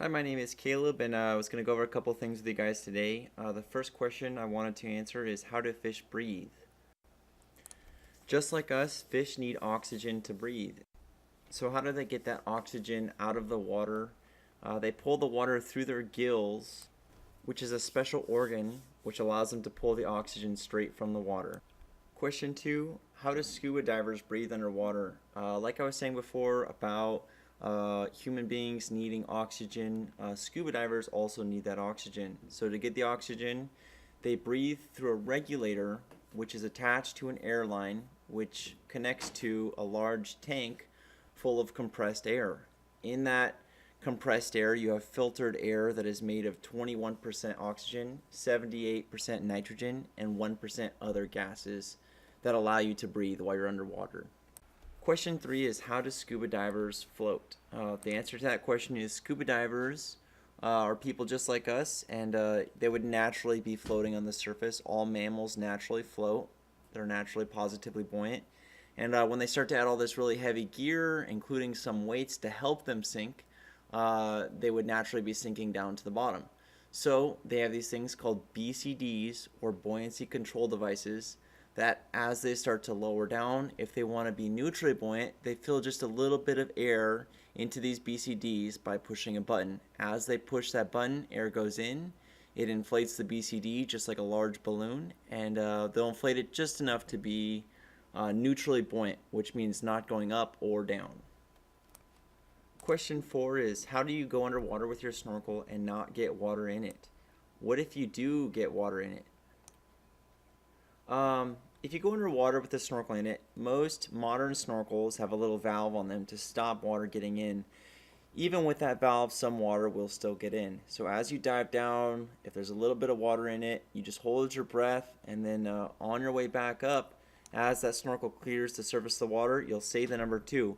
Hi, my name is Caleb, and I was going to go over a couple things with you guys today. The first question I wanted to answer is how do fish breathe? Just like us, fish need oxygen to breathe. So, how do they get that oxygen out of the water? They pull the water through their gills, which is a special organ which allows them to pull the oxygen straight from the water. Question two, how do scuba divers breathe underwater? Like I was saying before about human beings needing oxygen, scuba divers also need that oxygen. So to get the oxygen, they breathe through a regulator which is attached to an airline which connects to a large tank full of compressed air. In that compressed air, you have filtered air that is made of 21% oxygen, 78% nitrogen, and 1% other gases that allow you to breathe while you're underwater. Question three is how do scuba divers float? The answer to that question is scuba divers are people just like us, and they would naturally be floating on the surface. All mammals naturally float, they're naturally positively buoyant. And when they start to add all this really heavy gear, including some weights to help them sink, they would naturally be sinking down to the bottom. So they have these things called BCDs, or buoyancy control devices, that as they start to lower down, if they want to be neutrally buoyant, they fill just a little bit of air into these BCDs by pushing a button. As they push that button, air goes in, it inflates the BCD just like a large balloon, and they'll inflate it just enough to be neutrally buoyant, which means not going up or down. Question four is how do you go underwater with your snorkel and not get water in it? What if you do get water in it? If you go underwater with a snorkel in it, most modern snorkels have a little valve on them to stop water getting in. Even with that valve, some water will still get in. So as you dive down, if there's a little bit of water in it, you just hold your breath, and then on your way back up, as that snorkel clears the surface of the water, you'll say the number 2,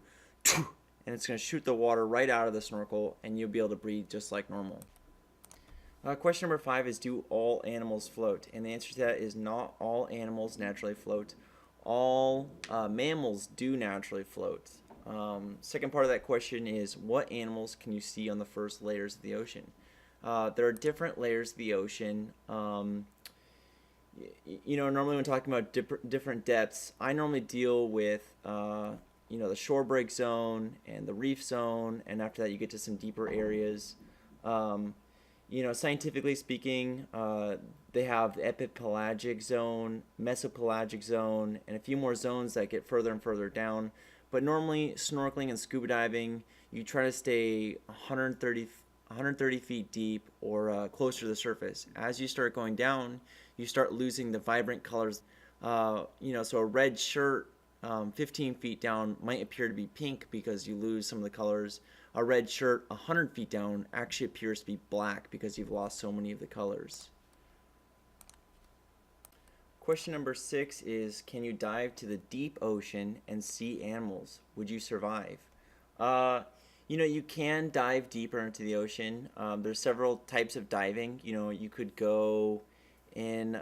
and it's going to shoot the water right out of the snorkel, and you'll be able to breathe just like normal. Question number 5 is do all animals float? And the answer to that is not all animals naturally float. All mammals do naturally float. Second part of that question is what animals can you see on the first layers of the ocean? There are different layers of the ocean. Normally when talking about different depths, I normally deal with the shore break zone and the reef zone, and after that you get to some deeper areas. Scientifically speaking, they have the epipelagic zone, mesopelagic zone, and a few more zones that get further and further down. But normally, snorkeling and scuba diving, you try to stay 130 feet deep or closer to the surface. As you start going down, you start losing the vibrant colors. So a red shirt 15 feet down might appear to be pink because you lose some of the colors. A red shirt 100 feet down actually appears to be black because you've lost so many of the colors. Question number 6 is can you dive to the deep ocean and see animals? Would you survive? You can dive deeper into the ocean. There's several types of diving. You could go in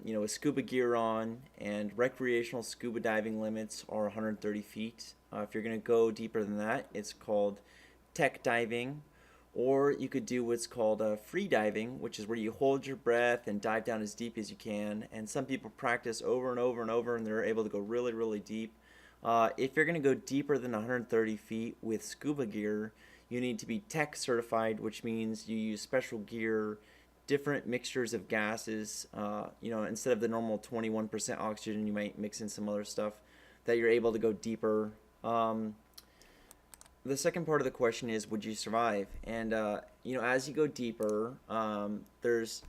with scuba gear on, and recreational scuba diving limits are 130 feet. If you're going to go deeper than that, it's called tech diving. Or you could do what's called free diving, which is where you hold your breath and dive down as deep as you can. And some people practice over and over and over, and they're able to go really, really deep. If you're going to go deeper than 130 feet with scuba gear, you need to be tech certified, which means you use special gear, different mixtures of gases. Instead of the normal 21% oxygen, you might mix in some other stuff that you're able to go deeper. The second part of the question is, would you survive? And, as you go deeper, there's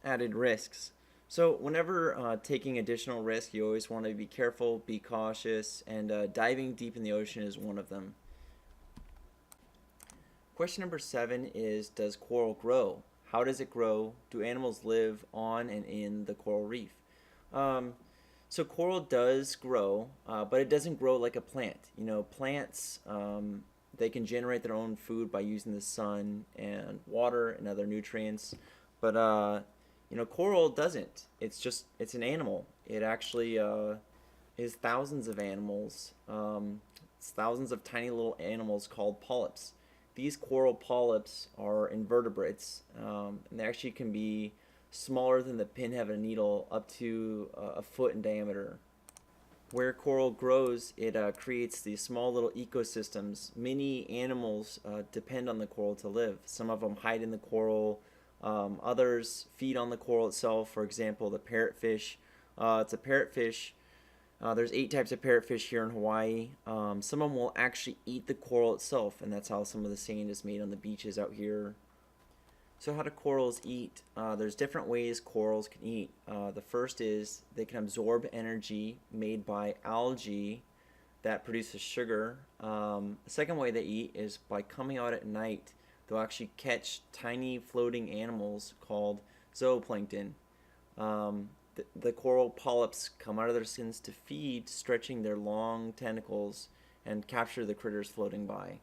added risks. So whenever taking additional risk, you always want to be careful, be cautious, and diving deep in the ocean is one of them. Question number 7 is, does coral grow? How does it grow? Do animals live on and in the coral reef? So coral does grow, but it doesn't grow like a plant. Plants, they can generate their own food by using the sun and water and other nutrients. But, coral doesn't. It's an animal. It actually is thousands of animals. It's thousands of tiny little animals called polyps. These coral polyps are invertebrates, and they actually can be smaller than the pinhead of a needle, up to a foot in diameter. Where coral grows, it creates these small little ecosystems. Many animals depend on the coral to live. Some of them hide in the coral. Others feed on the coral itself. For example, the parrotfish. It's a parrotfish. There's 8 types of parrotfish here in Hawaii. Some of them will actually eat the coral itself, and that's how some of the sand is made on the beaches out here. So how do corals eat? There's different ways corals can eat. The first is they can absorb energy made by algae that produces sugar. The second way they eat is by coming out at night. They'll actually catch tiny floating animals called zooplankton. The coral polyps come out of their skins to feed, stretching their long tentacles and capture the critters floating by.